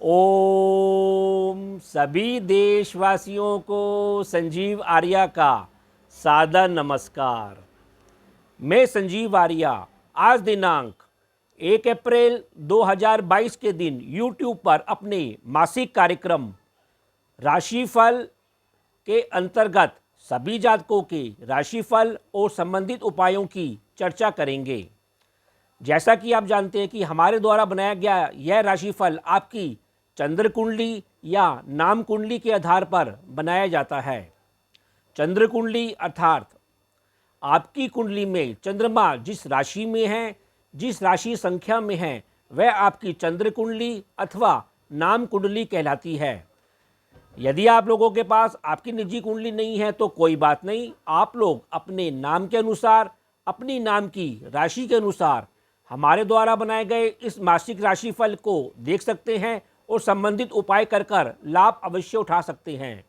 ओम सभी देशवासियों को संजीव आर्या का सादर नमस्कार। मैं संजीव आर्या आज दिनांक 1 अप्रैल 2022 के दिन YouTube पर अपने मासिक कार्यक्रम राशिफल के अंतर्गत सभी जातकों के राशिफल और संबंधित उपायों की चर्चा करेंगे। जैसा कि आप जानते हैं कि हमारे द्वारा बनाया गया यह राशिफल आपकी चंद्र कुंडली या नाम कुंडली के आधार पर बनाया जाता है। चंद्र कुंडली अर्थात आपकी कुंडली में चंद्रमा जिस राशि में है, जिस राशि संख्या में है, वह आपकी चंद्र कुंडली अथवा नाम कुंडली कहलाती है। यदि आप लोगों के पास आपकी निजी कुंडली नहीं है तो कोई बात नहीं, आप लोग अपने नाम के अनुसार, अपनी नाम की राशि के अनुसार हमारे द्वारा बनाए गए इस मासिक राशिफल को देख सकते हैं और संबंधित उपाय कर लाभ अवश्य उठा सकते हैं।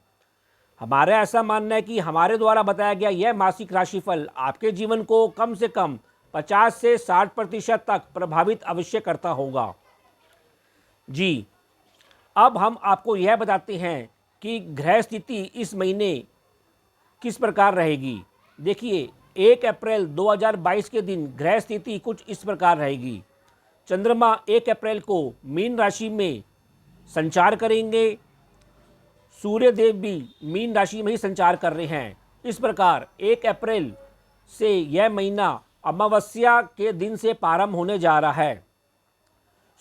हमारा ऐसा मानना है कि हमारे द्वारा बताया गया यह मासिक राशिफल आपके जीवन को कम से कम 50 से 60% तक प्रभावित अवश्य करता होगा। जी, अब हम आपको यह बताते हैं कि ग्रह स्थिति इस महीने किस प्रकार रहेगी। देखिए, 1 अप्रैल 2022 के दिन ग्रह स्थिति कुछ इस प्रकार रहेगी। चंद्रमा 1 अप्रैल को मीन राशि में संचार करेंगे। सूर्य देव भी मीन राशि में ही संचार कर रहे हैं। इस प्रकार 1 अप्रैल से यह महीना अमावस्या के दिन से प्रारंभ होने जा रहा है।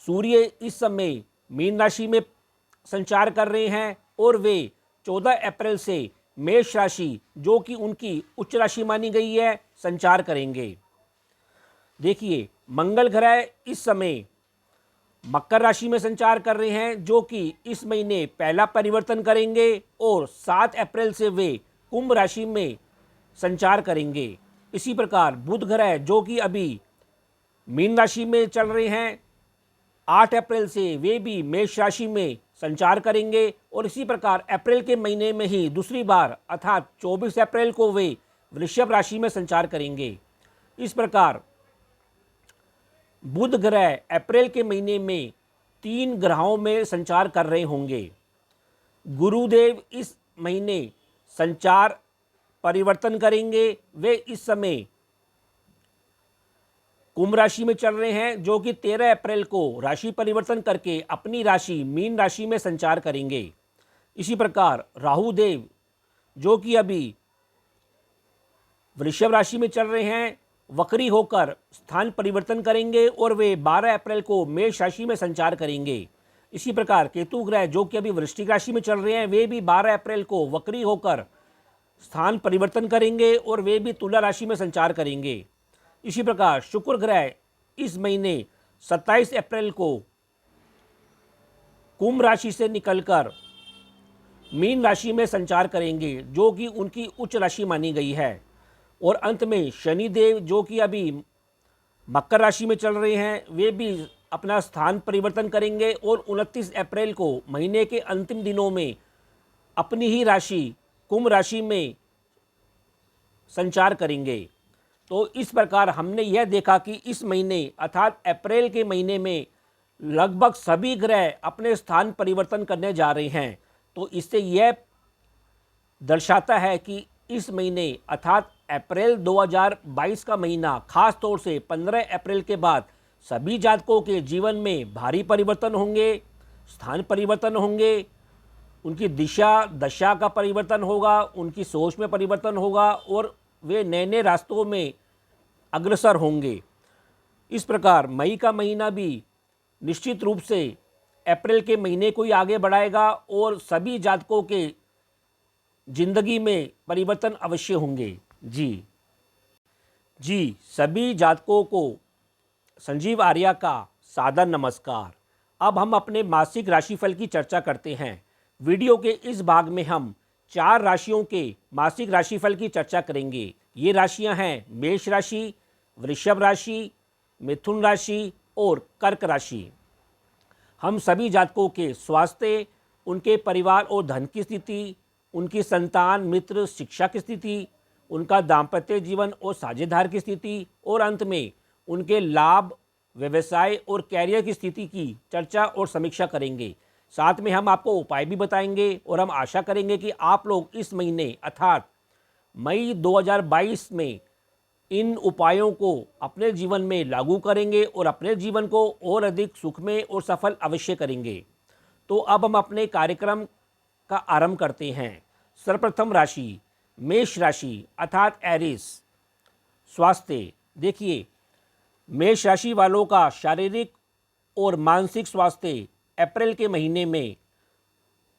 सूर्य इस समय मीन राशि में संचार कर रहे हैं और वे 14 अप्रैल से मेष राशि, जो कि उनकी उच्च राशि मानी गई है, संचार करेंगे। देखिए, मंगल ग्रह इस समय मकर राशि में संचार कर रहे हैं, जो कि इस महीने पहला परिवर्तन करेंगे और 7 अप्रैल से वे कुंभ राशि में संचार करेंगे। इसी प्रकार बुध ग्रह, जो कि अभी मीन राशि में चल रहे हैं, 8 अप्रैल से वे भी मेष राशि में संचार करेंगे और इसी प्रकार अप्रैल के महीने में ही दूसरी बार अर्थात 24 अप्रैल को वे वृषभ राशि में संचार करेंगे। इस प्रकार बुध ग्रह अप्रैल के महीने में 3 ग्रहों में संचार कर रहे होंगे। गुरुदेव इस महीने संचार परिवर्तन करेंगे। वे इस समय कुंभ राशि में चल रहे हैं, जो कि 13 अप्रैल को राशि परिवर्तन करके अपनी राशि मीन राशि में संचार करेंगे। इसी प्रकार राहु देव, जो कि अभी वृषभ राशि में चल रहे हैं, वक्री होकर स्थान परिवर्तन करेंगे और वे 12 अप्रैल को मेष राशि में संचार करेंगे। इसी प्रकार केतु ग्रह, जो कि अभी वृश्चिक राशि में चल रहे हैं, वे भी 12 अप्रैल को वक्री होकर स्थान परिवर्तन करेंगे और वे भी तुला राशि में संचार करेंगे। इसी प्रकार शुक्र ग्रह इस महीने 27 अप्रैल को कुंभ राशि से निकलकर मीन राशि में संचार करेंगे, जो कि उनकी उच्च राशि मानी गई है। और अंत में शनि देव, जो कि अभी मकर राशि में चल रहे हैं, वे भी अपना स्थान परिवर्तन करेंगे और 29 अप्रैल को महीने के अंतिम दिनों में अपनी ही राशि कुंभ राशि में संचार करेंगे। तो इस प्रकार हमने यह देखा कि इस महीने अर्थात अप्रैल के महीने में लगभग सभी ग्रह अपने स्थान परिवर्तन करने जा रहे हैं। तो इससे यह दर्शाता है कि इस महीने अर्थात अप्रैल 2022 का महीना खास तौर से 15 अप्रैल के बाद सभी जातकों के जीवन में भारी परिवर्तन होंगे, स्थान परिवर्तन होंगे, उनकी दिशा दशा का परिवर्तन होगा, उनकी सोच में परिवर्तन होगा और वे नए नए रास्तों में अग्रसर होंगे। इस प्रकार मई का महीना भी निश्चित रूप से अप्रैल के महीने को ही आगे बढ़ाएगा और सभी जातकों के जिंदगी में परिवर्तन अवश्य होंगे। जी, सभी जातकों को संजीव आर्या का सादर नमस्कार। अब हम अपने मासिक राशिफल की चर्चा करते हैं। वीडियो के इस भाग में हम 4 राशियों के मासिक राशिफल की चर्चा करेंगे। ये राशियां हैं मेष राशि, वृषभ राशि, मिथुन राशि और कर्क राशि। हम सभी जातकों के स्वास्थ्य, उनके परिवार और धन की स्थिति, उनकी संतान, मित्र, शिक्षा की स्थिति, उनका दाम्पत्य जीवन और साझेदार की स्थिति और अंत में उनके लाभ, व्यवसाय और कैरियर की स्थिति की चर्चा और समीक्षा करेंगे। साथ में हम आपको उपाय भी बताएंगे और हम आशा करेंगे कि आप लोग इस महीने अर्थात मई 2022 में इन उपायों को अपने जीवन में लागू करेंगे और अपने जीवन को और अधिक सुखमय और सफल अवश्य करेंगे। तो अब हम अपने कार्यक्रम का आरंभ करते हैं। सर्वप्रथम राशि मेष राशि अर्थात एरिस। स्वास्थ्य देखिए, मेष राशि वालों का शारीरिक और मानसिक स्वास्थ्य अप्रैल के महीने में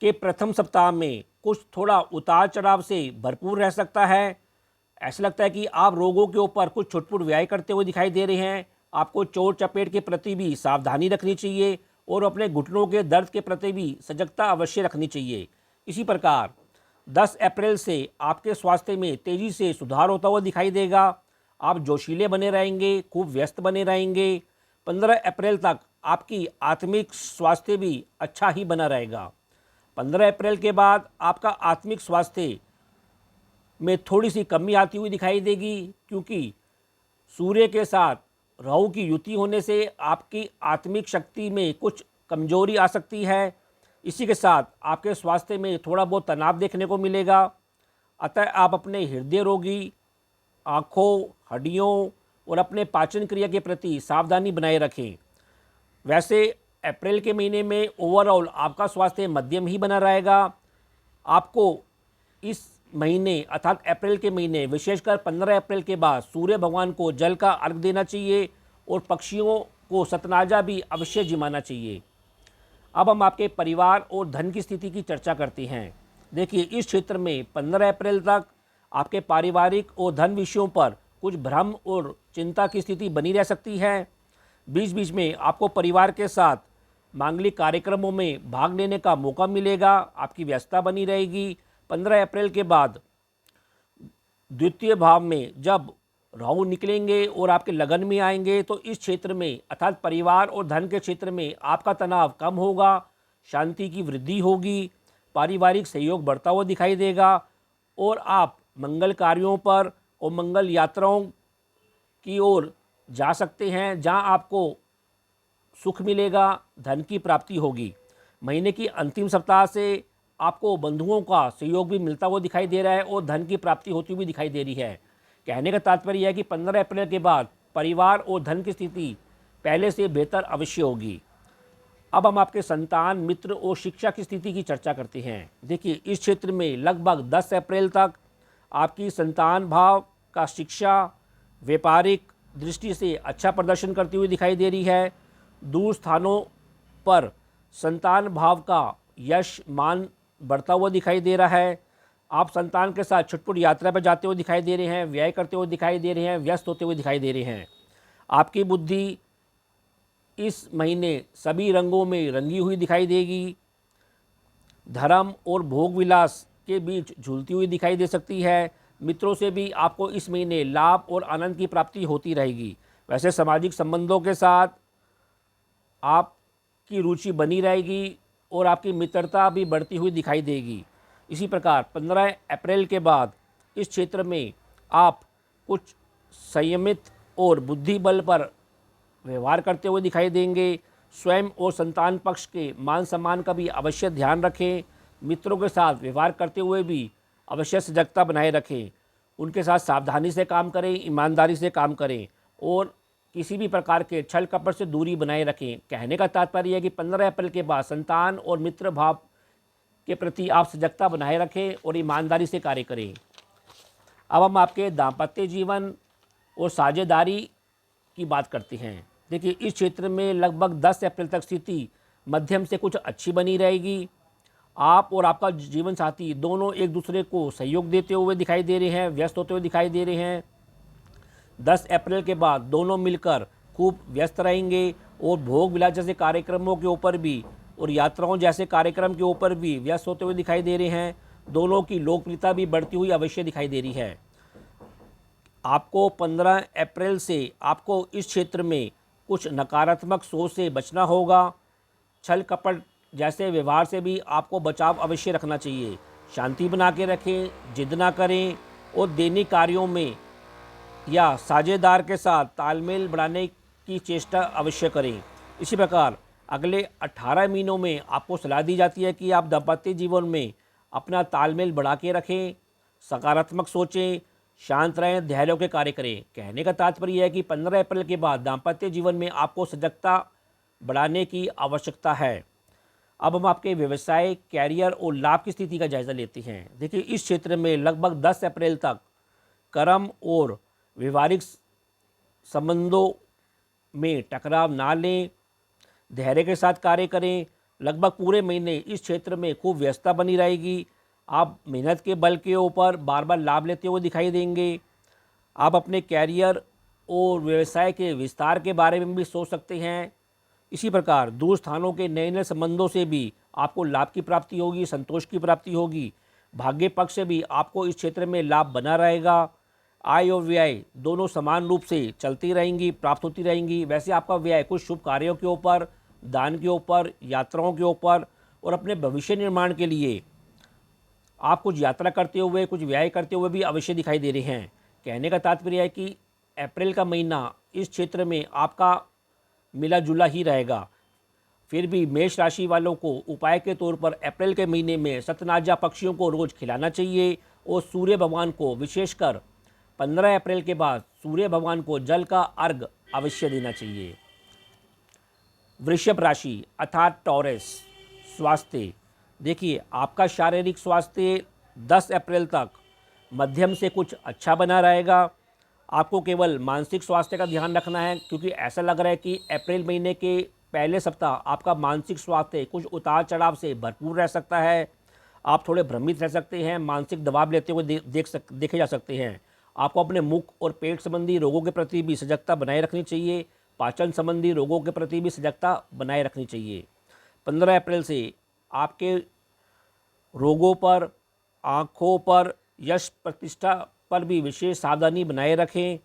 के प्रथम सप्ताह में कुछ थोड़ा उतार चढ़ाव से भरपूर रह सकता है। ऐसा लगता है कि आप रोगों के ऊपर कुछ छुटपुट व्यय करते हुए दिखाई दे रहे हैं। आपको चोट चपेट के प्रति भी सावधानी रखनी चाहिए और अपने घुटनों के दर्द के प्रति भी सजगता अवश्य रखनी चाहिए। इसी प्रकार 10 अप्रैल से आपके स्वास्थ्य में तेज़ी से सुधार होता हुआ दिखाई देगा। आप जोशीले बने रहेंगे, खूब व्यस्त बने रहेंगे। 15 अप्रैल तक आपकी आत्मिक स्वास्थ्य भी अच्छा ही बना रहेगा। 15 अप्रैल के बाद आपका आत्मिक स्वास्थ्य में थोड़ी सी कमी आती हुई दिखाई देगी, क्योंकि सूर्य के साथ राहु की युति होने से आपकी आत्मिक शक्ति में कुछ कमजोरी आ सकती है। इसी के साथ आपके स्वास्थ्य में थोड़ा बहुत तनाव देखने को मिलेगा। अतः आप अपने हृदय रोगी, आँखों, हड्डियों और अपने पाचन क्रिया के प्रति सावधानी बनाए रखें। वैसे अप्रैल के महीने में ओवरऑल आपका स्वास्थ्य मध्यम ही बना रहेगा। आपको इस महीने अर्थात अप्रैल के महीने विशेषकर 15 अप्रैल के बाद सूर्य भगवान को जल का अर्घ देना चाहिए और पक्षियों को सतनाजा भी अवश्य जिमाना चाहिए। अब हम आपके परिवार और धन की स्थिति की चर्चा करते हैं। देखिए, इस क्षेत्र में 15 अप्रैल तक आपके पारिवारिक और धन विषयों पर कुछ भ्रम और चिंता की स्थिति बनी रह सकती है। बीच बीच में आपको परिवार के साथ मांगलिक कार्यक्रमों में भाग लेने का मौका मिलेगा। आपकी व्यस्तता बनी रहेगी। 15 अप्रैल के बाद द्वितीय भाव में जब राहु निकलेंगे और आपके लगन में आएंगे तो इस क्षेत्र में अर्थात परिवार और धन के क्षेत्र में आपका तनाव कम होगा, शांति की वृद्धि होगी, पारिवारिक सहयोग बढ़ता हुआ दिखाई देगा और आप मंगल कार्यों पर और मंगल यात्राओं की ओर जा सकते हैं, जहां आपको सुख मिलेगा, धन की प्राप्ति होगी। महीने की अंतिम सप्ताह से आपको बंधुओं का सहयोग भी मिलता हुआ दिखाई दे रहा है और धन की प्राप्ति होती हुई दिखाई दे रही है। कहने का तात्पर्य है कि 15 अप्रैल के बाद परिवार और धन की स्थिति पहले से बेहतर अवश्य होगी। अब हम आपके संतान, मित्र और शिक्षा की स्थिति की चर्चा करते हैं। देखिए, इस क्षेत्र में लगभग 10 अप्रैल तक आपकी संतान भाव का शिक्षा व्यापारिक दृष्टि से अच्छा प्रदर्शन करती हुई दिखाई दे रही है। दूर स्थानों पर संतान भाव का यश मान बढ़ता हुआ दिखाई दे रहा है। आप संतान के साथ छुटपुट यात्रा पर जाते हुए दिखाई दे रहे हैं, व्यय करते हुए दिखाई दे रहे हैं, व्यस्त होते हुए दिखाई दे रहे हैं। आपकी बुद्धि इस महीने सभी रंगों में रंगी हुई दिखाई देगी। धर्म और भोग विलास के बीच झूलती हुई दिखाई दे सकती है। मित्रों से भी आपको इस महीने लाभ और आनंद की प्राप्ति होती रहेगी। वैसे सामाजिक संबंधों के साथ आपकी रुचि बनी रहेगी और आपकी मित्रता भी बढ़ती हुई दिखाई देगी। इसी प्रकार 15 अप्रैल के बाद इस क्षेत्र में आप कुछ संयमित और बुद्धि बल पर व्यवहार करते हुए दिखाई देंगे। स्वयं और संतान पक्ष के मान सम्मान का भी अवश्य ध्यान रखें। मित्रों के साथ व्यवहार करते हुए भी अवश्य सजगता बनाए रखें। उनके साथ सावधानी से काम करें, ईमानदारी से काम करें और किसी भी प्रकार के छल कपट से दूरी बनाए रखें। कहने का तात्पर्य है कि 15 अप्रैल के बाद संतान और मित्र भाव के प्रति आप सजगता बनाए रखें और ईमानदारी से कार्य करें। अब हम आपके दाम्पत्य जीवन और साझेदारी की बात करते हैं। देखिए, इस क्षेत्र में लगभग 10 अप्रैल तक स्थिति मध्यम से कुछ अच्छी बनी रहेगी। आप और आपका जीवन साथी दोनों एक दूसरे को सहयोग देते हुए दिखाई दे रहे हैं, व्यस्त होते हुए दिखाई दे रहे हैं। 10 अप्रैल के बाद दोनों मिलकर खूब व्यस्त रहेंगे और भोग विलास जैसे कार्यक्रमों के ऊपर भी और यात्राओं जैसे कार्यक्रम के ऊपर भी व्यस्त होते हुए दिखाई दे रहे हैं। दोनों की लोकप्रियता भी बढ़ती हुई अवश्य दिखाई दे रही है। आपको 15 अप्रैल से आपको इस क्षेत्र में कुछ नकारात्मक सोच से बचना होगा। छल कपट जैसे व्यवहार से भी आपको बचाव अवश्य रखना चाहिए। शांति बना के रखें, जिद ना करें और दैनिक कार्यों में या साझेदार के साथ तालमेल बढ़ाने की चेष्टा अवश्य करें। इसी प्रकार अगले 18 महीनों में आपको सलाह दी जाती है कि आप दाम्पत्य जीवन में अपना तालमेल बढ़ा के रखें, सकारात्मक सोचें, शांत रहें, धैर्य के कार्य करें। कहने का तात्पर्य है कि 15 अप्रैल के बाद दाम्पत्य जीवन में आपको सजगता बढ़ाने की आवश्यकता है। अब हम आपके व्यवसाय, कैरियर और लाभ की स्थिति का जायज़ा लेते हैं। देखिए, इस क्षेत्र में लगभग 10 अप्रैल तक कर्म और व्यवहारिक संबंधों में टकराव ना लें, धैर्य के साथ कार्य करें। लगभग पूरे महीने इस क्षेत्र में खूब व्यस्तता बनी रहेगी। आप मेहनत के बल के ऊपर बार बार लाभ लेते हुए दिखाई देंगे। आप अपने कैरियर और व्यवसाय के विस्तार के बारे में भी सोच सकते हैं। इसी प्रकार दूर स्थानों के नए नए संबंधों से भी आपको लाभ की प्राप्ति होगी, संतोष की प्राप्ति होगी। भाग्य पक्ष से भी आपको इस क्षेत्र में लाभ बना रहेगा। आय और व्यय दोनों समान रूप से चलती रहेंगी, प्राप्त होती रहेंगी। वैसे आपका व्यय कुछ शुभ कार्यों के ऊपर, दान के ऊपर, यात्राओं के ऊपर और अपने भविष्य निर्माण के लिए आप कुछ यात्रा करते हुए, कुछ व्यय करते हुए भी अवश्य दिखाई दे रहे हैं। कहने का तात्पर्य है कि अप्रैल का महीना इस क्षेत्र में आपका मिला जुला ही रहेगा। फिर भी मेष राशि वालों को उपाय के तौर पर अप्रैल के महीने में सतनाजा पक्षियों को रोज खिलाना चाहिए और सूर्य भगवान को, विशेषकर 15 अप्रैल के बाद सूर्य भगवान को जल का अर्घ अवश्य देना चाहिए। वृषभ राशि अर्थात टॉरस, स्वास्थ्य। देखिए, आपका शारीरिक स्वास्थ्य 10 अप्रैल तक मध्यम से कुछ अच्छा बना रहेगा। आपको केवल मानसिक स्वास्थ्य का ध्यान रखना है, क्योंकि ऐसा लग रहा है कि अप्रैल महीने के पहले सप्ताह आपका मानसिक स्वास्थ्य कुछ उतार चढ़ाव से भरपूर रह सकता है। आप थोड़े भ्रमित रह सकते हैं, मानसिक दबाव लेते हुए देखे जा सकते हैं। आपको अपने मुख और पेट संबंधी रोगों के प्रति भी सजगता बनाए रखनी चाहिए। पाचन संबंधी रोगों के प्रति भी सजगता बनाए रखनी चाहिए। 15 अप्रैल से आपके रोगों पर, आँखों पर, यश प्रतिष्ठा पर भी विशेष सावधानी बनाए रखें,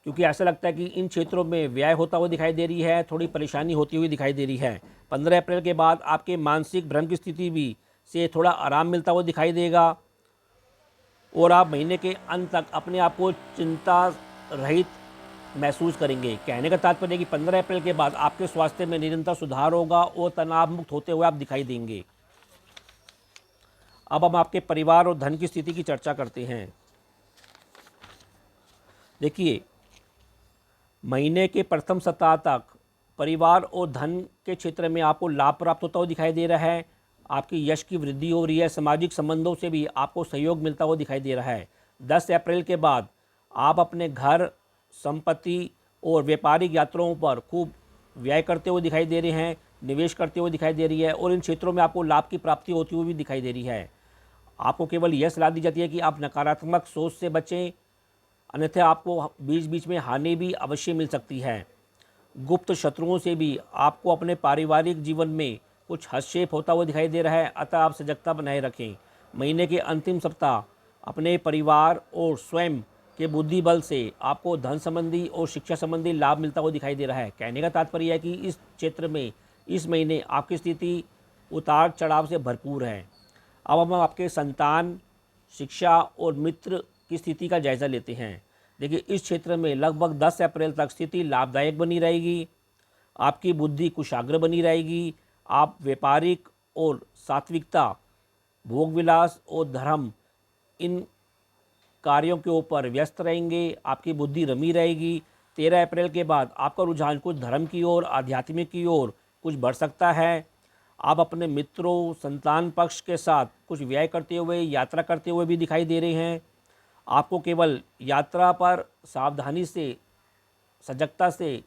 क्योंकि ऐसा लगता है कि इन क्षेत्रों में व्यय होता हुआ दिखाई दे रही है, थोड़ी परेशानी होती हुई दिखाई दे रही है। 15 अप्रैल के बाद आपके मानसिक भ्रम की स्थिति भी से थोड़ा आराम मिलता हुआ दिखाई देगा और आप महीने के अंत तक अपने आप को चिंता रहित महसूस करेंगे। कहने का तात्पर्य है कि 15 अप्रैल के बाद आपके स्वास्थ्य में निरंतर सुधार होगा और तनाव मुक्त होते हुए आप दिखाई देंगे। अब हम आपके परिवार और धन की स्थिति की चर्चा करते हैं। देखिए, महीने के प्रथम सप्ताह तक परिवार और धन के क्षेत्र में आपको लाभ प्राप्त होता हुआ दिखाई दे रहा है। आपकी यश की वृद्धि हो रही है, सामाजिक संबंधों से भी आपको सहयोग मिलता हुआ दिखाई दे रहा है। 10 अप्रैल के बाद आप अपने घर, संपत्ति और व्यापारिक यात्राओं पर खूब व्यय करते हुए दिखाई दे रहे हैं, निवेश करते हुए दिखाई दे रही है और इन क्षेत्रों में आपको लाभ की प्राप्ति होती हुई भी दिखाई दे रही है। आपको केवल यह सलाह दी जाती है कि आप नकारात्मक सोच से बचें, अन्यथा आपको बीच बीच में हानि भी अवश्य मिल सकती है। गुप्त शत्रुओं से भी आपको अपने पारिवारिक जीवन में कुछ हस्तक्षेप होता हुआ दिखाई दे रहा है, अतः आप सजगता बनाए रखें। महीने के अंतिम सप्ताह अपने परिवार और स्वयं के बुद्धि बल से आपको धन संबंधी और शिक्षा संबंधी लाभ मिलता हुआ दिखाई दे रहा है। कहने का तात्पर्य है कि इस क्षेत्र में इस महीने आपकी स्थिति उतार चढ़ाव से भरपूर है। अब हम आपके संतान, शिक्षा और मित्र की स्थिति का जायज़ा लेते हैं। देखिए, इस क्षेत्र में लगभग 10 अप्रैल तक स्थिति लाभदायक बनी रहेगी। आपकी बुद्धि कुशाग्र बनी रहेगी। आप व्यापारिक और सात्विकता, भोग विलास और धर्म, इन कार्यों के ऊपर व्यस्त रहेंगे। आपकी बुद्धि रमी रहेगी। 13 अप्रैल के बाद आपका रुझान कुछ धर्म की ओर, आध्यात्मिक की ओर कुछ बढ़ सकता है। आप अपने मित्रों, संतान पक्ष के साथ कुछ व्यय करते हुए, यात्रा करते हुए भी दिखाई दे रहे हैं। आपको केवल यात्रा पर सावधानी से, सजगता से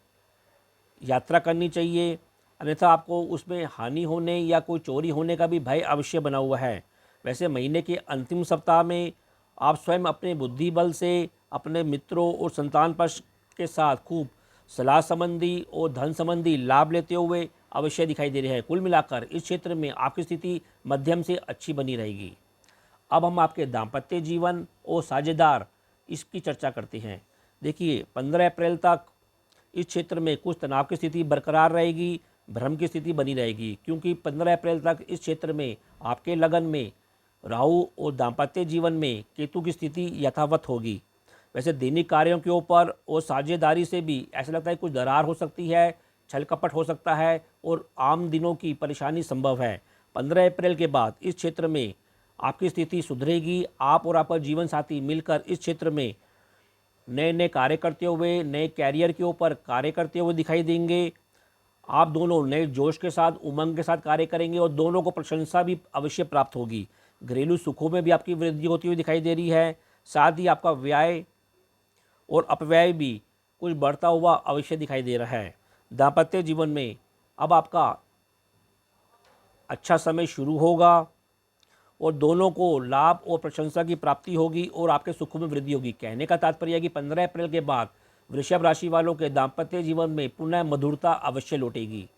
यात्रा करनी चाहिए, अन्यथा आपको उसमें हानि होने या कोई चोरी होने का भी भय अवश्य बना हुआ है। वैसे महीने के अंतिम सप्ताह में आप स्वयं अपने बुद्धि बल से अपने मित्रों और संतान पक्ष के साथ खूब सलाह संबंधी और धन संबंधी लाभ लेते हुए अवश्य दिखाई दे रहे हैं। कुल मिलाकर इस क्षेत्र में आपकी स्थिति मध्यम से अच्छी बनी रहेगी। अब हम आपके दाम्पत्य जीवन और साझेदार, इसकी चर्चा करते हैं। देखिए, 15 अप्रैल तक इस क्षेत्र में कुछ तनाव की स्थिति बरकरार रहेगी, भ्रम की स्थिति बनी रहेगी, क्योंकि 15 अप्रैल तक इस क्षेत्र में आपके लगन में राहु और दाम्पत्य जीवन में केतु की स्थिति यथावत होगी। वैसे दैनिक कार्यों के ऊपर और साझेदारी से भी ऐसा लगता है कुछ दरार हो सकती है, छल कपट हो सकता है और आम दिनों की परेशानी संभव है। 15 अप्रैल के बाद इस क्षेत्र में आपकी स्थिति सुधरेगी। आप और आपका जीवन साथी मिलकर इस क्षेत्र में नए नए कार्य करते हुए, नए कैरियर के ऊपर कार्य करते हुए दिखाई देंगे। आप दोनों नए जोश के साथ, उमंग के साथ कार्य करेंगे और दोनों को प्रशंसा भी अवश्य प्राप्त होगी। घरेलू सुखों में भी आपकी वृद्धि होती हुई दिखाई दे रही है। साथ ही आपका व्यय और अपव्यय भी कुछ बढ़ता हुआ अवश्य दिखाई दे रहा है। दाम्पत्य जीवन में अब आपका अच्छा समय शुरू होगा और दोनों को लाभ और प्रशंसा की प्राप्ति होगी और आपके सुखों में वृद्धि होगी। कहने का तात्पर्य है कि 15 अप्रैल के बाद वृषभ राशि वालों के दाम्पत्य जीवन में पुनः मधुरता अवश्य लौटेगी।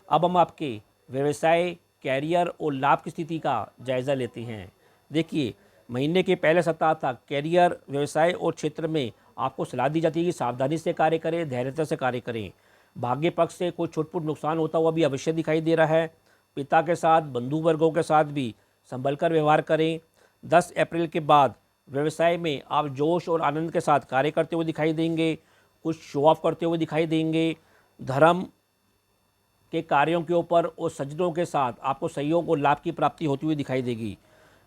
अब हम आपके व्यवसाय, कैरियर और लाभ की स्थिति का जायज़ा लेते हैं। देखिए, महीने के पहले सप्ताह तक कैरियर, व्यवसाय और क्षेत्र में आपको सलाह दी जाती है कि सावधानी से कार्य करें, धैर्यता से कार्य करें। भाग्य पक्ष से कोई छोट-मोट नुकसान होता हुआ भी अवश्य दिखाई दे रहा है। पिता के साथ, बंधु वर्गों के साथ भी संभल कर व्यवहार करें। 10 अप्रैल के बाद व्यवसाय में आप जोश और आनंद के साथ कार्य करते हुए दिखाई देंगे, कुछ शो ऑफ करते हुए दिखाई देंगे। धर्म के कार्यों के ऊपर और सज्जनों के साथ आपको सहयोग और लाभ की प्राप्ति होती हुई दिखाई देगी।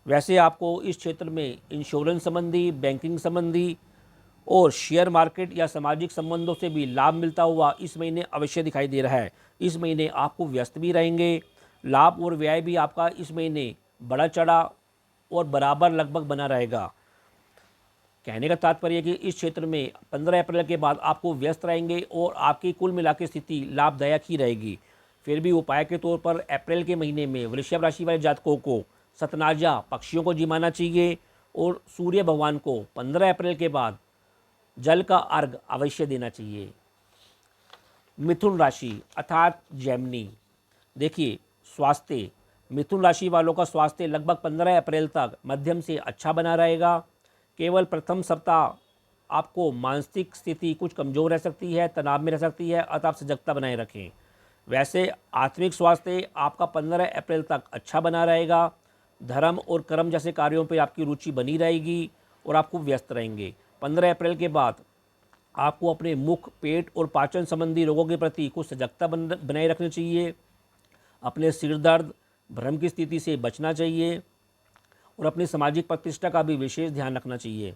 वैसे आपको इस क्षेत्र में इंश्योरेंस संबंधी, बैंकिंग संबंधी और शेयर मार्केट या सामाजिक संबंधों से भी लाभ मिलता हुआ इस महीने अवश्य दिखाई दे रहा है। इस महीने आपको व्यस्त भी रहेंगे। लाभ और व्यय भी आपका इस महीने बड़ा चढ़ा और बराबर लगभग बना रहेगा। कहने का तात्पर्य है कि इस क्षेत्र में 15 अप्रैल के बाद आपको व्यस्त रहेंगे और आपकी कुल मिला के स्थिति लाभदायक ही रहेगी। फिर भी उपाय के तौर पर अप्रैल के महीने में वृषभ राशि वाले जातकों को सतनाजा पक्षियों को जिमाना चाहिए और सूर्य भगवान को 15 अप्रैल के बाद जल का अर्घ अवश्य देना चाहिए। मिथुन राशि अर्थात जेमिनी। देखिए, स्वास्थ्य, मिथुन राशि वालों का स्वास्थ्य लगभग 15 अप्रैल तक मध्यम से अच्छा बना रहेगा। केवल प्रथम सप्ताह आपको मानसिक स्थिति कुछ कमज़ोर रह सकती है, तनाव में रह सकती है, अतः आप सजगता बनाए रखें। वैसे आत्मिक स्वास्थ्य आपका 15 अप्रैल तक अच्छा बना रहेगा। धर्म और कर्म जैसे कार्यों पर आपकी रुचि बनी रहेगी और आप खूब व्यस्त रहेंगे। 15 अप्रैल के बाद आपको अपने मुख, पेट और पाचन संबंधी रोगों के प्रति कुछ सजगता बनाए रखनी चाहिए। अपने सिर दर्द, भ्रम की स्थिति से बचना चाहिए और अपनी सामाजिक प्रतिष्ठा का भी विशेष ध्यान रखना चाहिए।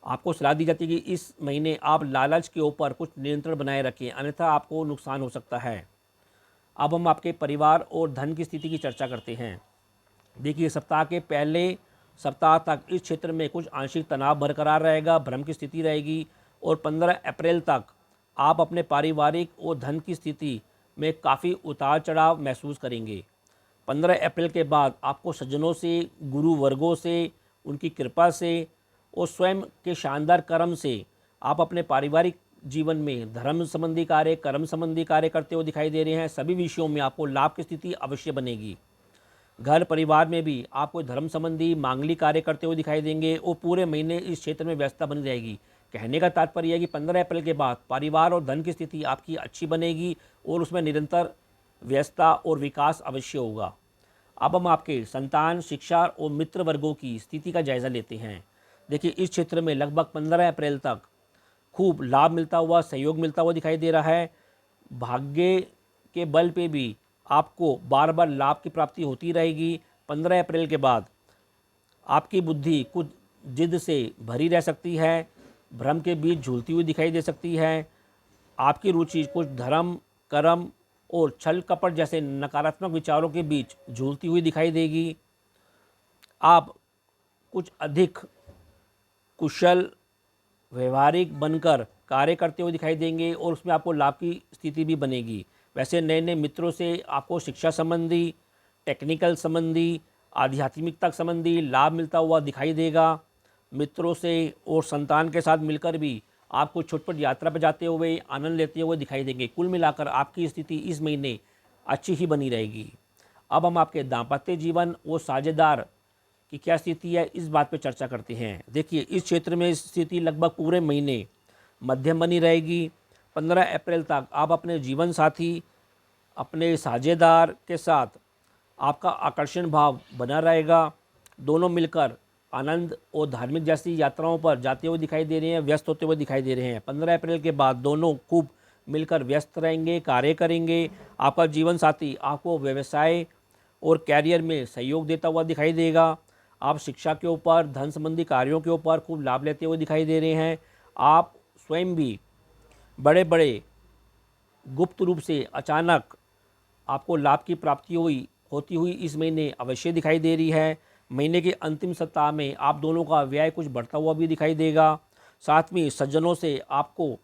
आपको सलाह दी जाती है कि इस महीने आप लालच के ऊपर कुछ नियंत्रण बनाए रखें, अन्यथा आपको नुकसान हो सकता है। अब हम आपके परिवार और धन की स्थिति की चर्चा करते हैं। देखिए, सप्ताह के पहले सप्ताह तक इस क्षेत्र में कुछ आंशिक तनाव बरकरार रहेगा, भ्रम की स्थिति रहेगी और 15 अप्रैल तक आप अपने पारिवारिक और धन की स्थिति में काफ़ी उतार चढ़ाव महसूस करेंगे। 15 अप्रैल के बाद आपको सज्जनों से, गुरु वर्गों से, उनकी कृपा से और स्वयं के शानदार कर्म से आप अपने पारिवारिक जीवन में धर्म संबंधी कार्य, कर्म संबंधी कार्य करते हुए दिखाई दे रहे हैं। सभी विषयों में आपको लाभ की स्थिति अवश्य बनेगी। घर परिवार में भी आप कोई धर्म संबंधी मांगलिक कार्य करते हुए दिखाई देंगे और पूरे महीने इस क्षेत्र में व्यस्तता बनी रहेगी। कहने का तात्पर्य है कि 15 अप्रैल के बाद परिवार और धन की स्थिति आपकी अच्छी बनेगी और उसमें निरंतर व्यस्तता और विकास अवश्य होगा। अब हम आपके संतान, शिक्षा और मित्र वर्गों की स्थिति का जायज़ा लेते हैं। देखिए, इस क्षेत्र में लगभग 15 अप्रैल तक खूब लाभ मिलता हुआ, सहयोग मिलता हुआ दिखाई दे रहा है। भाग्य के बल पे भी आपको बार बार लाभ की प्राप्ति होती रहेगी। 15 अप्रैल के बाद आपकी बुद्धि कुछ जिद से भरी रह सकती है, भ्रम के बीच झूलती हुई दिखाई दे सकती है। आपकी रुचि कुछ धर्म, कर्म और छल कपट जैसे नकारात्मक विचारों के बीच झूलती हुई दिखाई देगी। आप कुछ अधिक कुशल, व्यवहारिक बनकर कार्य करते हुए दिखाई देंगे और उसमें आपको लाभ की स्थिति भी बनेगी। वैसे नए नए मित्रों से आपको शिक्षा संबंधी, टेक्निकल संबंधी, आध्यात्मिकता संबंधी लाभ मिलता हुआ दिखाई देगा। मित्रों से और संतान के साथ मिलकर भी आपको छोट-छोट यात्रा पर जाते हुए आनंद लेते हुए दिखाई देंगे। कुल मिलाकर आपकी स्थिति इस महीने अच्छी ही बनी रहेगी। अब हम आपके दाम्पत्य जीवन और साझेदार की क्या स्थिति है, इस बात पर चर्चा करते हैं। देखिए, इस क्षेत्र में स्थिति लगभग पूरे महीने मध्यम बनी रहेगी। 15 अप्रैल तक आप अपने जीवन साथी, अपने साझेदार के साथ आपका आकर्षण भाव बना रहेगा। दोनों मिलकर आनंद और धार्मिक जैसी यात्राओं पर जाते हुए दिखाई दे रहे हैं, व्यस्त होते हुए दिखाई दे रहे हैं। 15 अप्रैल के बाद दोनों खूब मिलकर व्यस्त रहेंगे, कार्य करेंगे। आपका जीवन साथी आपको व्यवसाय और कैरियर में सहयोग देता हुआ दिखाई देगा। आप शिक्षा के ऊपर, धन संबंधी कार्यों के ऊपर खूब लाभ लेते हुए दिखाई दे रहे हैं। आप स्वयं भी बड़े बड़े गुप्त रूप से अचानक आपको लाभ की प्राप्ति होती हुई इस महीने अवश्य दिखाई दे रही है। महीने के अंतिम सप्ताह में आप दोनों का व्यय कुछ बढ़ता हुआ भी दिखाई देगा। साथ में सज्जनों से आपको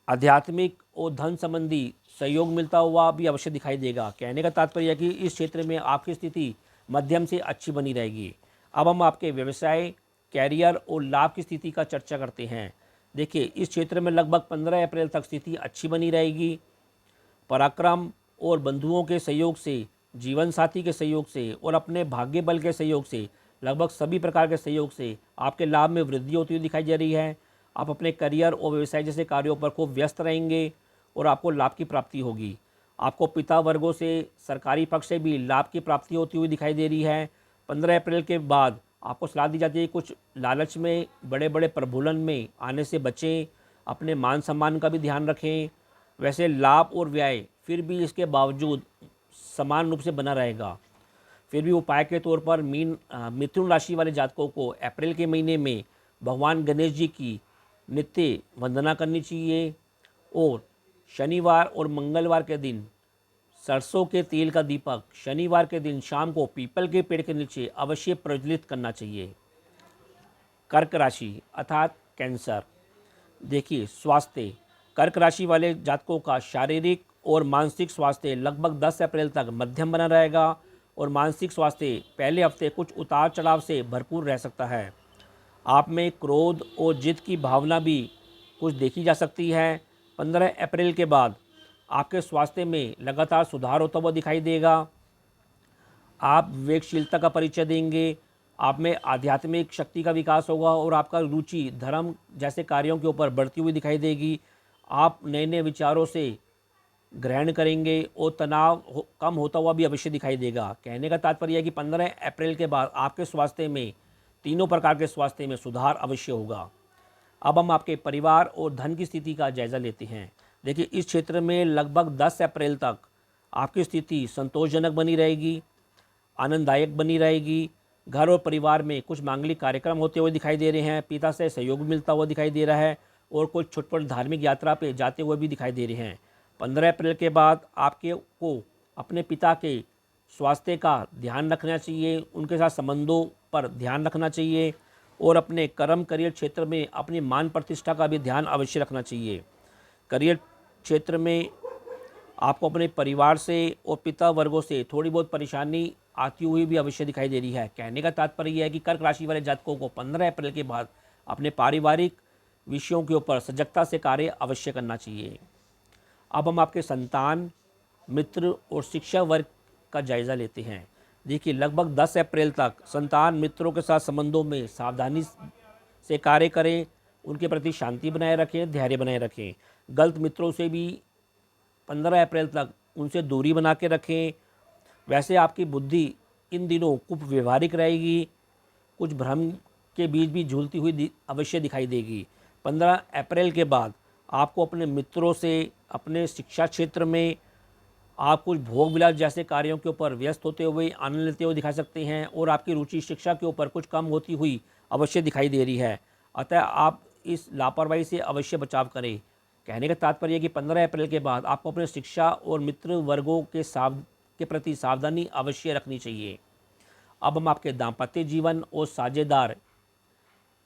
आध्यात्मिक और धन संबंधी सहयोग मिलता हुआ भी अवश्य दिखाई देगा। कहने का तात्पर्य है कि इस क्षेत्र में आपकी स्थिति मध्यम से अच्छी बनी रहेगी। अब हम आपके व्यवसाय, कैरियर और लाभ की स्थिति का चर्चा करते हैं। देखिए, इस क्षेत्र में लगभग 15 अप्रैल तक स्थिति अच्छी बनी रहेगी। पराक्रम और बंधुओं के सहयोग से, जीवन साथी के सहयोग से और अपने भाग्य बल के सहयोग से, लगभग सभी प्रकार के सहयोग से आपके लाभ में वृद्धि होती हुई दिखाई दे रही है। आप अपने करियर और व्यवसाय जैसे कार्यों पर खूब व्यस्त रहेंगे और आपको लाभ की प्राप्ति होगी। आपको पिता वर्गों से, सरकारी पक्ष से भी लाभ की प्राप्ति होती हुई दिखाई दे रही है। 15 अप्रैल के बाद आपको सलाह दी जाती है कुछ लालच में, बड़े बड़े प्रभुलन में आने से बचें। अपने मान सम्मान का भी ध्यान रखें। वैसे लाभ और व्यय फिर भी इसके बावजूद समान रूप से बना रहेगा। फिर भी उपाय के तौर पर मिथुन राशि वाले जातकों को अप्रैल के महीने में भगवान गणेश जी की नित्य वंदना करनी चाहिए और शनिवार और मंगलवार के दिन सरसों के तेल का दीपक शनिवार के दिन शाम को पीपल के पेड़ के नीचे अवश्य प्रज्वलित करना चाहिए। कर्क राशि अर्थात कैंसर। देखिए, स्वास्थ्य, कर्क राशि वाले जातकों का शारीरिक और मानसिक स्वास्थ्य लगभग 10 अप्रैल तक मध्यम बना रहेगा और मानसिक स्वास्थ्य पहले हफ्ते कुछ उतार चढ़ाव से भरपूर रह सकता है। आप में क्रोध और जिद की भावना भी कुछ देखी जा सकती है। 15 अप्रैल के बाद आपके स्वास्थ्य में लगातार सुधार होता हुआ दिखाई देगा। आप विवेकशीलता का परिचय देंगे। आप में आध्यात्मिक शक्ति का विकास होगा और आपका रुचि धर्म जैसे कार्यों के ऊपर बढ़ती हुई दिखाई देगी। आप नए नए विचारों से ग्रहण करेंगे और तनाव कम होता हुआ भी अवश्य दिखाई देगा। कहने का तात्पर्य है कि 15 अप्रैल के बाद आपके स्वास्थ्य में, तीनों प्रकार के स्वास्थ्य में सुधार अवश्य होगा। अब हम आपके परिवार और धन की स्थिति का जायज़ा लेते हैं। देखिए, इस क्षेत्र में लगभग 10 अप्रैल तक आपकी स्थिति संतोषजनक बनी रहेगी, आनंददायक बनी रहेगी। घर और परिवार में कुछ मांगलिक कार्यक्रम होते हुए दिखाई दे रहे हैं। पिता से सहयोग मिलता हुआ दिखाई दे रहा है और कुछ छोटी धार्मिक यात्रा पे जाते हुए भी दिखाई दे रहे हैं। 15 अप्रैल के बाद आपके को अपने पिता के स्वास्थ्य का ध्यान रखना चाहिए, उनके साथ संबंधों पर ध्यान रखना चाहिए और अपने कर्म करियर क्षेत्र में अपनी मान प्रतिष्ठा का भी ध्यान अवश्य रखना चाहिए। करियर क्षेत्र में आपको अपने परिवार से और पिता वर्गों से थोड़ी बहुत परेशानी आती हुई भी अवश्य दिखाई दे रही है। कहने का तात्पर्य यह है कि कर्क राशि वाले जातकों को 15 अप्रैल के बाद अपने पारिवारिक विषयों के ऊपर सजगता से कार्य अवश्य करना चाहिए। अब हम आपके संतान, मित्र और शिक्षा वर्ग का जायज़ा लेते हैं। देखिए, लगभग 10 अप्रैल तक संतान मित्रों के साथ संबंधों में सावधानी से कार्य करें, उनके प्रति शांति बनाए रखें, धैर्य बनाए रखें। गलत मित्रों से भी 15 अप्रैल तक उनसे दूरी बना के रखें। वैसे आपकी बुद्धि इन दिनों कुछ व्यवहारिक रहेगी, कुछ भ्रम के बीच भी झूलती हुई अवश्य दिखाई देगी। 15 अप्रैल के बाद आपको अपने मित्रों से, अपने शिक्षा क्षेत्र में आप कुछ भोग विलास जैसे कार्यों के ऊपर व्यस्त होते हुए, आनंद लेते हुए दिखा सकते हैं और आपकी रुचि शिक्षा के ऊपर कुछ कम होती हुई अवश्य दिखाई दे रही है। अतः आप इस लापरवाही से अवश्य बचाव करें। कहने का तात्पर्य है कि 15 अप्रैल के बाद आपको अपने शिक्षा और मित्र वर्गों के प्रति सावधानी अवश्य रखनी चाहिए। अब हम आपके दाम्पत्य जीवन और साझेदार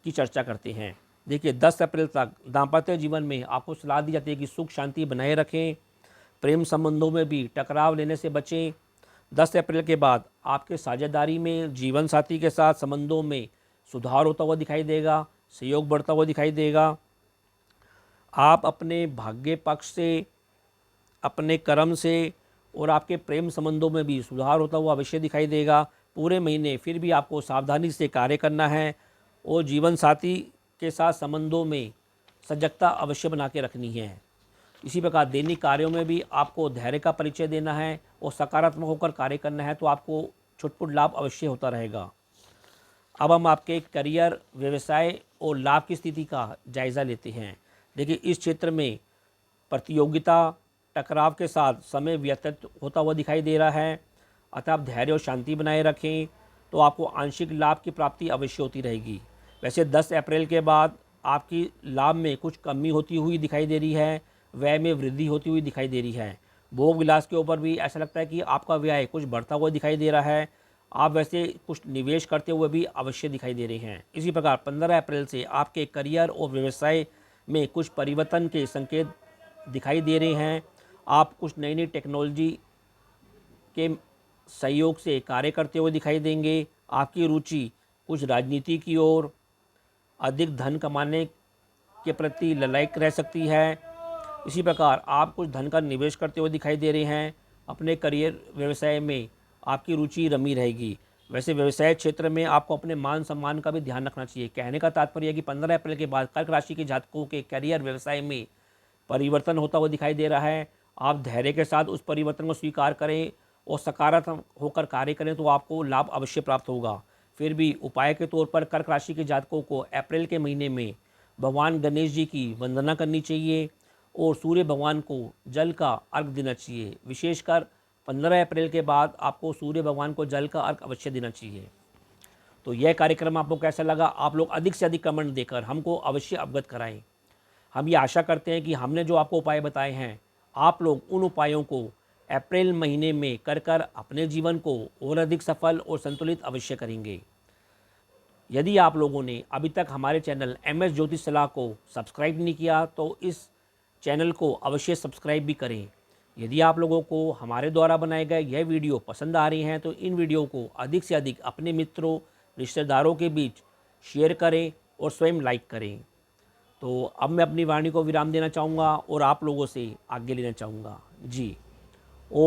की चर्चा करते हैं। देखिए, 10 अप्रैल तक दाम्पत्य जीवन में आपको सलाह दी जाती है कि सुख शांति बनाए रखें, प्रेम संबंधों में भी टकराव लेने से बचें। 10 अप्रैल के बाद आपके साझेदारी में, जीवन साथी के साथ संबंधों में सुधार होता हुआ दिखाई देगा, सहयोग बढ़ता हुआ दिखाई देगा। आप अपने भाग्य पक्ष से, अपने कर्म से और आपके प्रेम संबंधों में भी सुधार होता हुआ अवश्य दिखाई देगा। पूरे महीने फिर भी आपको सावधानी से कार्य करना है और जीवन साथी के साथ संबंधों में सजगता अवश्य बना के रखनी है। इसी प्रकार दैनिक कार्यों में भी आपको धैर्य का परिचय देना है और सकारात्मक होकर कार्य करना है, तो आपको छुटपुट लाभ अवश्य होता रहेगा। अब हम आपके करियर, व्यवसाय और लाभ की स्थिति का जायज़ा लेते हैं। देखिए, इस क्षेत्र में प्रतियोगिता टकराव के साथ समय व्यतीत होता हुआ दिखाई दे रहा है, अतः आप धैर्य और शांति बनाए रखें तो आपको आंशिक लाभ की प्राप्ति अवश्य होती रहेगी। वैसे 10 अप्रैल के बाद आपकी लाभ में कुछ कमी होती हुई दिखाई दे रही है, व्यय में वृद्धि होती हुई दिखाई दे रही है। भोग विलास के ऊपर भी ऐसा लगता है कि आपका व्यय कुछ बढ़ता हुआ दिखाई दे रहा है। आप वैसे कुछ निवेश करते हुए भी अवश्य दिखाई दे रहे हैं। इसी प्रकार 15 अप्रैल से आपके करियर और व्यवसाय में कुछ परिवर्तन के संकेत दिखाई दे रहे हैं। आप कुछ नई नई टेक्नोलॉजी के सहयोग से कार्य करते हुए दिखाई देंगे। आपकी रुचि कुछ राजनीति की ओर, अधिक धन कमाने के प्रति ललायक रह सकती है। इसी प्रकार आप कुछ धन का निवेश करते हुए दिखाई दे रहे हैं। अपने करियर व्यवसाय में आपकी रुचि रमी रहेगी। वैसे व्यवसाय क्षेत्र में आपको अपने मान सम्मान का भी ध्यान रखना चाहिए। कहने का तात्पर्य है कि 15 अप्रैल के बाद कर्क राशि के जातकों के करियर व्यवसाय में परिवर्तन होता हुआ दिखाई दे रहा है। आप धैर्य के साथ उस परिवर्तन को स्वीकार करें और सकारात्मक होकर कार्य करें तो आपको लाभ अवश्य प्राप्त होगा। फिर भी उपाय के तौर पर कर्क राशि के जातकों को अप्रैल के महीने में भगवान गणेश जी की वंदना करनी चाहिए और सूर्य भगवान को जल का अर्घ देना चाहिए। विशेषकर 15 अप्रैल के बाद आपको सूर्य भगवान को जल का अर्घ अवश्य देना चाहिए। तो यह कार्यक्रम आपको कैसा लगा? आप लोग अधिक से अधिक कमेंट देकर हमको अवश्य अवगत कराएं। हम ये आशा करते हैं कि हमने जो आपको उपाय बताए हैं, आप लोग उन उपायों को अप्रैल महीने में कर अपने जीवन को और अधिक सफल और संतुलित अवश्य करेंगे। यदि आप लोगों ने अभी तक हमारे चैनल MS ज्योतिष सलाह को सब्सक्राइब नहीं किया तो इस चैनल को अवश्य सब्सक्राइब भी करें। यदि आप लोगों को हमारे द्वारा बनाए गए यह वीडियो पसंद आ रही हैं तो इन वीडियो को अधिक से अधिक अपने मित्रों, रिश्तेदारों के बीच शेयर करें और स्वयं लाइक करें। तो अब मैं अपनी वाणी को विराम देना चाहूँगा और आप लोगों से आज्ञा लेना चाहूँगा। जी, ओ